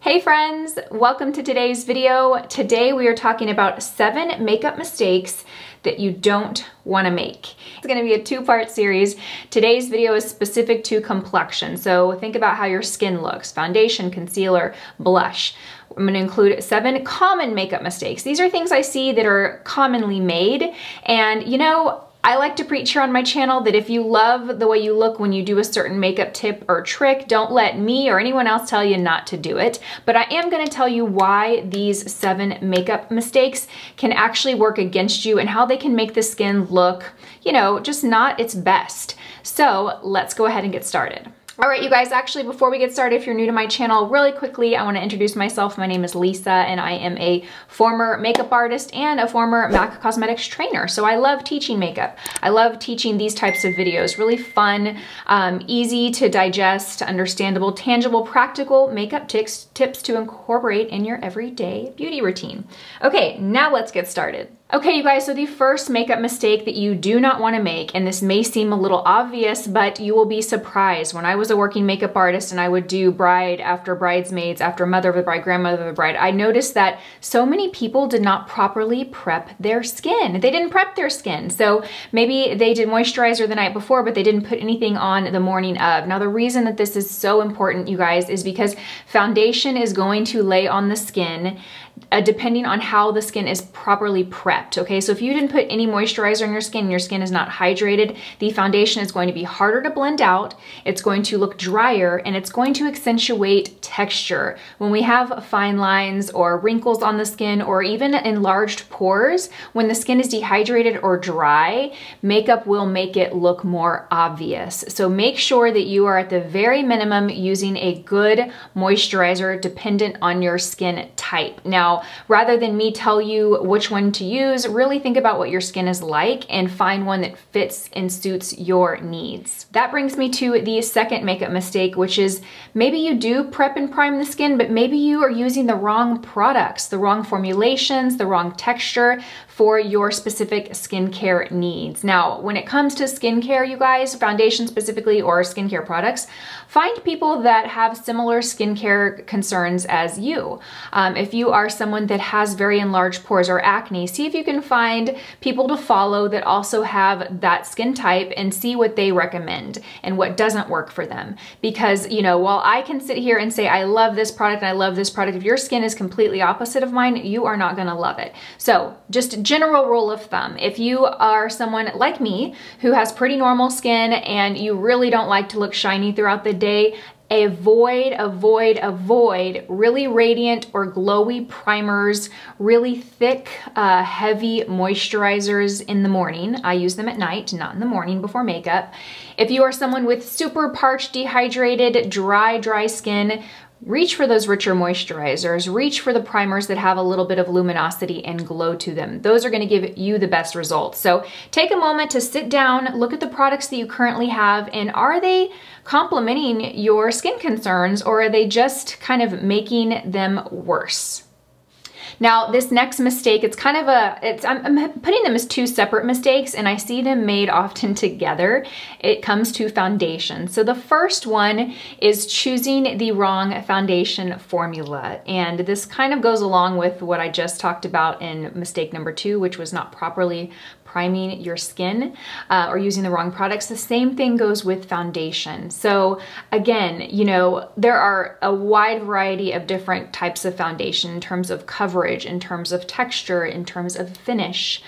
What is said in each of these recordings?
Hey friends, welcome to today's video. Today we are talking about 7 makeup mistakes that you don't want to make. It's going to be a 2-part series. Today's video is specific to complexion, so think about how your skin looks: foundation, concealer, blush. I'm going to include 7 common makeup mistakes. These are things I see that are commonly made, and you know, I like to preach here on my channel that if you love the way you look when you do a certain makeup tip or trick, don't let me or anyone else tell you not to do it. But I am going to tell you why these 7 makeup mistakes can actually work against you and how they can make the skin look, you know, just not its best. So let's go ahead and get started. All right, you guys, actually, before we get started, if you're new to my channel, really quickly, I want to introduce myself. My name is Lisa, and I am a former makeup artist and a former MAC Cosmetics trainer. So I love teaching makeup. I love teaching these types of videos. Really fun, easy to digest, understandable, tangible, practical makeup tips to incorporate in your everyday beauty routine. Okay, now let's get started. Okay, you guys, so the first makeup mistake that you do not want to make, and this may seem a little obvious, but you will be surprised. When I was a working makeup artist and I would do bride after bridesmaids, after mother of the bride, grandmother of the bride, I noticed that so many people did not properly prep their skin. They didn't prep their skin. So maybe they did moisturizer the night before, but they didn't put anything on the morning of. Now, the reason that this is so important, you guys, is because foundation is going to lay on the skin depending on how the skin is properly prepped, okay? So if you didn't put any moisturizer on your skin and your skin is not hydrated, the foundation is going to be harder to blend out, it's going to look drier, and it's going to accentuate texture. When we have fine lines or wrinkles on the skin or even enlarged pores, when the skin is dehydrated or dry, makeup will make it look more obvious. So make sure that you are at the very minimum using a good moisturizer dependent on your skin type. Now, rather than me tell you which one to use, really think about what your skin is like and find one that fits and suits your needs. That brings me to the second makeup mistake, which is maybe you do prep and prime the skin, but maybe you are using the wrong products, the wrong formulations, the wrong texture for your specific skincare needs. Now, when it comes to skincare, you guys, foundation specifically or skincare products, find people that have similar skincare concerns as you. If you are someone that has very enlarged pores or acne, see if you can find people to follow that also have that skin type and see what they recommend and what doesn't work for them. Because, you know, while I can sit here and say, I love this product and I love this product, if your skin is completely opposite of mine, you are not gonna love it. So just general rule of thumb, if you are someone like me who has pretty normal skin and you really don't like to look shiny throughout the day, avoid really radiant or glowy primers, really thick, heavy moisturizers in the morning. I use them at night, not in the morning before makeup. If you are someone with super parched, dehydrated, dry skin, reach for those richer moisturizers, reach for the primers that have a little bit of luminosity and glow to them. Those are gonna give you the best results. So take a moment to sit down, look at the products that you currently have, and are they complementing your skin concerns, or are they just kind of making them worse? Now, this next mistake, it's kind of I'm putting them as 2 separate mistakes, and I see them made often together. It comes to foundation. So the first one is choosing the wrong foundation formula. And this kind of goes along with what I just talked about in mistake number 2, which was not properly priming your skin or using the wrong products. The same thing goes with foundation. So again, you know, there are a wide variety of different types of foundation in terms of coverage, in terms of texture, in terms of finish.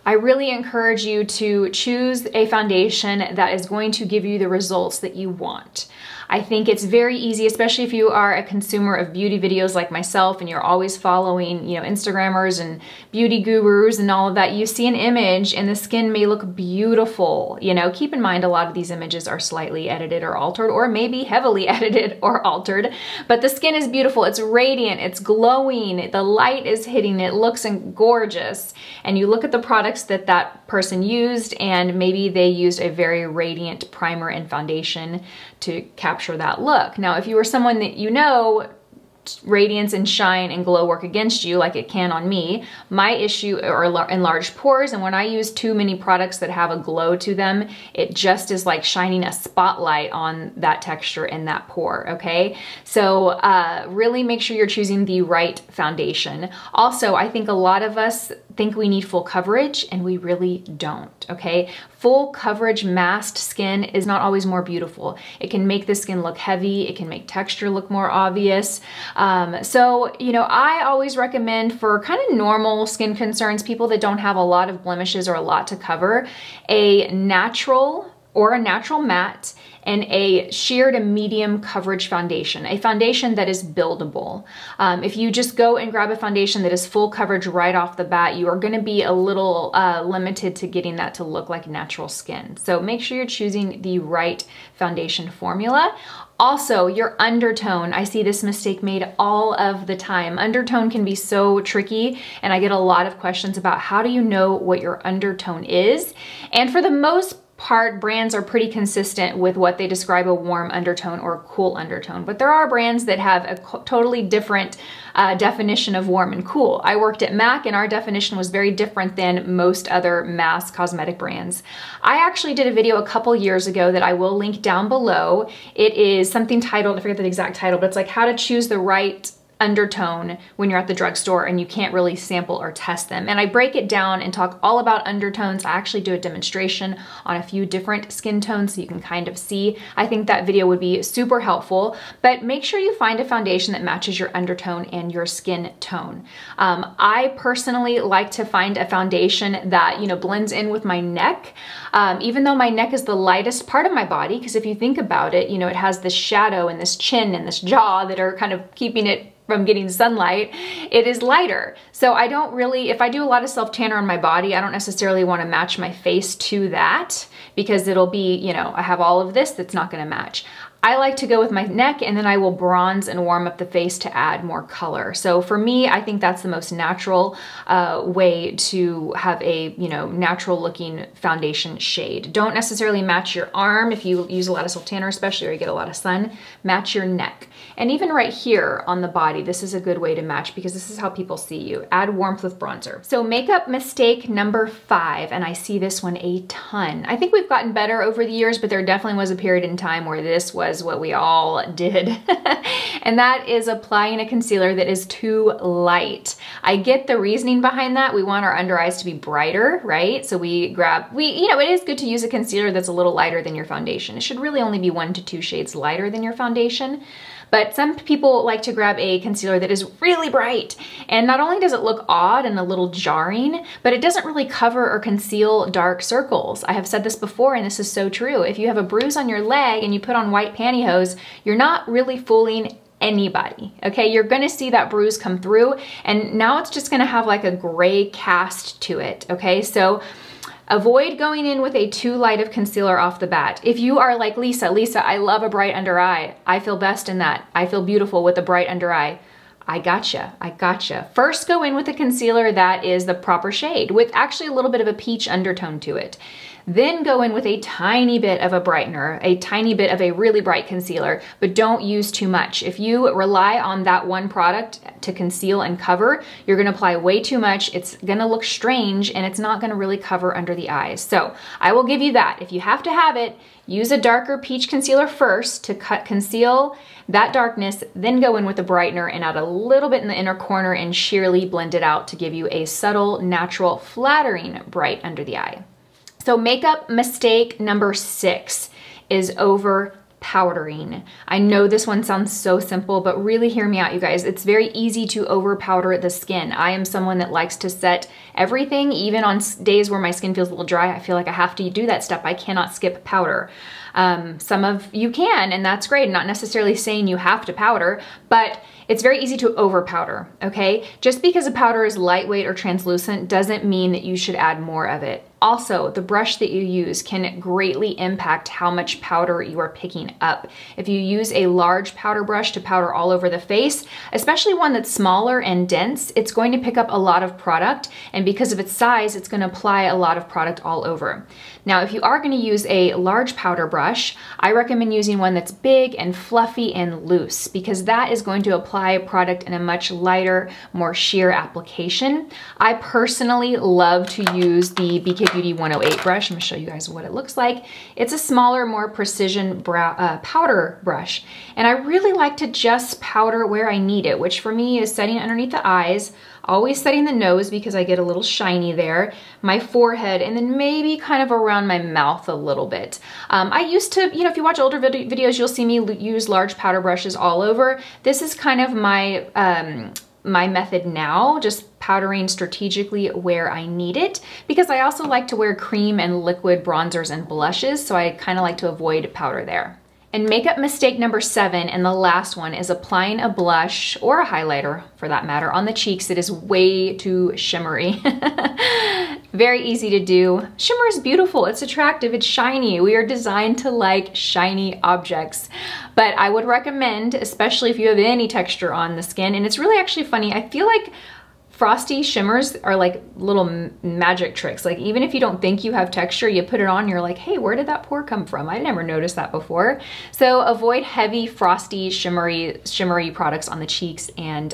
I really encourage you to choose a foundation that is going to give you the results that you want. I think it's very easy, especially if you are a consumer of beauty videos like myself and you're always following, you know, Instagrammers and beauty gurus and all of that. You see an image and the skin may look beautiful. You know, keep in mind a lot of these images are slightly edited or altered, or maybe heavily edited or altered, but the skin is beautiful. It's radiant, it's glowing, the light is hitting it, looks gorgeous. And you look at the products that that person used, and maybe they used a very radiant primer and foundation to capture that look. Now, if you are someone that you know radiance and shine and glow work against you like it can on me. My issue are enlarged pores, and when I use too many products that have a glow to them, it just is like shining a spotlight on that texture and that pore, okay? So really make sure you're choosing the right foundation. Also, I think a lot of us think we need full coverage, and we really don't, okay? Full coverage masked skin is not always more beautiful. It can make the skin look heavy, it can make texture look more obvious. So, you know, I always recommend for kind of normal skin concerns, people that don't have a lot of blemishes or a lot to cover, a natural or a natural matte and a sheer to medium coverage foundation, a foundation that is buildable. If you just go and grab a foundation that is full coverage right off the bat, you are gonna be a little limited to getting that to look like natural skin. So make sure you're choosing the right foundation formula. Also, your undertone, I see this mistake made all of the time. Undertone can be so tricky, and I get a lot of questions about how do you know what your undertone is? And for the most part, brands are pretty consistent with what they describe a warm undertone or a cool undertone, but there are brands that have a totally different definition of warm and cool. I worked at MAC, and our definition was very different than most other mass cosmetic brands. I actually did a video a couple years ago that I will link down below. It is something titled, I forget the exact title, but it's like how to choose the right undertone when you're at the drugstore and you can't really sample or test them. And I break it down and talk all about undertones. I actually do a demonstration on a few different skin tones so you can kind of see. I think that video would be super helpful, but make sure you find a foundation that matches your undertone and your skin tone. I personally like to find a foundation that, you know, blends in with my neck, even though my neck is the lightest part of my body, because if you think about it, you know, it has this shadow and this chin and this jaw that are kind of keeping it from getting sunlight, it is lighter. So I don't really, if I do a lot of self-tanner on my body, I don't necessarily want to match my face to that, because it'll be, you know, I have all of this that's not going to match. I like to go with my neck, and then I will bronze and warm up the face to add more color. So for me, I think that's the most natural way to have a, you know, natural looking foundation shade. Don't necessarily match your arm if you use a lot of self-tanner especially, or you get a lot of sun. Match your neck. And even right here on the body, this is a good way to match, because this is how people see you. Add warmth with bronzer. So makeup mistake number 5, and I see this one a ton. I think we've gotten better over the years, but there definitely was a period in time where this was what we all did. And that is applying a concealer that is too light. I get the reasoning behind that. We want our under eyes to be brighter, right? So you know, it is good to use a concealer that's a little lighter than your foundation. It should really only be 1 to 2 shades lighter than your foundation. But some people like to grab a concealer that is really bright, and not only does it look odd and a little jarring, but it doesn't really cover or conceal dark circles. I have said this before, and this is so true. If you have a bruise on your leg and you put on white pantyhose, you're not really fooling anybody, okay? You're gonna see that bruise come through, and now it's just gonna have like a gray cast to it, okay? So avoid going in with a too light of concealer off the bat. If you are like Lisa, I love a bright under eye. I feel best in that. I feel beautiful with a bright under eye. I gotcha. First go in with a concealer that is the proper shade, with actually a little bit of a peach undertone to it. Then go in with a tiny bit of a brightener, a tiny bit of a really bright concealer, but don't use too much. If you rely on that one product to conceal and cover, you're gonna apply way too much. It's gonna look strange, and it's not gonna really cover under the eyes. So I will give you that. If you have to have it, use a darker peach concealer first to conceal that darkness, then go in with a brightener and add a little bit in the inner corner and sheerly blend it out to give you a subtle, natural, flattering bright under the eye. So makeup mistake number 6 is over powdering. I know this one sounds so simple, but really hear me out, you guys. It's very easy to over powder the skin. I am someone that likes to set everything, even on days where my skin feels a little dry. I feel like I have to do that step. I cannot skip powder. Some of you can, and that's great. I'm not necessarily saying you have to powder, but it's very easy to over powder, okay? Just because a powder is lightweight or translucent doesn't mean that you should add more of it. Also, the brush that you use can greatly impact how much powder you are picking up. If you use a large powder brush to powder all over the face, especially one that's smaller and dense, it's going to pick up a lot of product, and because of its size, it's going to apply a lot of product all over. Now, if you are going to use a large powder brush, I recommend using one that's big and fluffy and loose, because that is going to apply apply a product in a much lighter, more sheer application. I personally love to use the BK Beauty 108 brush. I'm gonna show you guys what it looks like. It's a smaller, more precision powder brush. And I really like to just powder where I need it, which for me is setting underneath the eyes, always setting the nose because I get a little shiny there, my forehead, and then maybe kind of around my mouth a little bit. I used to, you know, if you watch older videos, you'll see me use large powder brushes all over. This is kind of my, my method now, just powdering strategically where I need it, because I also like to wear cream and liquid bronzers and blushes, so I kind of like to avoid powder there. And makeup mistake number 7, and the last one, is applying a blush or a highlighter for that matter on the cheeks that is way too shimmery. Very easy to do. Shimmer is beautiful, it's attractive, it's shiny. We are designed to like shiny objects. But I would recommend, especially if you have any texture on the skin, and it's really actually funny, I feel like frosty shimmers are like little magic tricks. Like even if you don't think you have texture, you put it on, you're like, hey, where did that pore come from? I never noticed that before. So avoid heavy, frosty, shimmery products on the cheeks and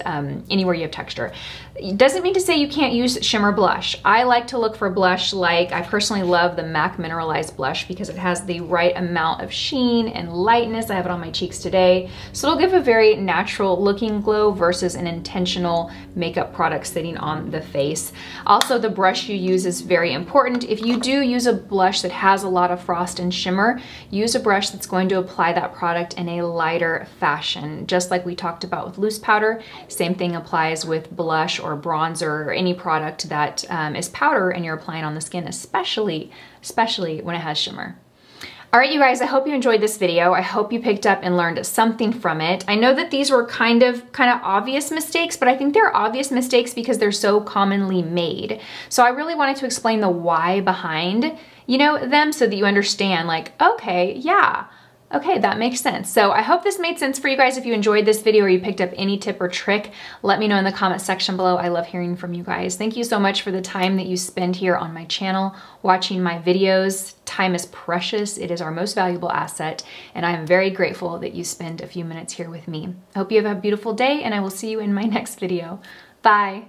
anywhere you have texture. It doesn't mean to say you can't use shimmer blush. I like to look for blush like, I personally love the MAC Mineralized blush because it has the right amount of sheen and lightness. I have it on my cheeks today. So it'll give a very natural looking glow versus an intentional makeup product sitting on the face. Also, the brush you use is very important. If you do use a blush that has a lot of frost and shimmer, use a brush that's going to apply that product in a lighter fashion. Just like we talked about with loose powder, same thing applies with blush or bronzer or any product that is powder and you're applying on the skin, especially when it has shimmer. All right, you guys, I hope you enjoyed this video. I hope you picked up and learned something from it. I know that these were kind of obvious mistakes, but I think they're obvious mistakes because they're so commonly made. So I really wanted to explain the why behind, you know, them so that you understand like, okay, yeah, okay, that makes sense. So I hope this made sense for you guys. If you enjoyed this video or you picked up any tip or trick, let me know in the comment section below. I love hearing from you guys. Thank you so much for the time that you spend here on my channel, watching my videos. Time is precious. It is our most valuable asset, and I am very grateful that you spend a few minutes here with me. I hope you have a beautiful day, and I will see you in my next video. Bye.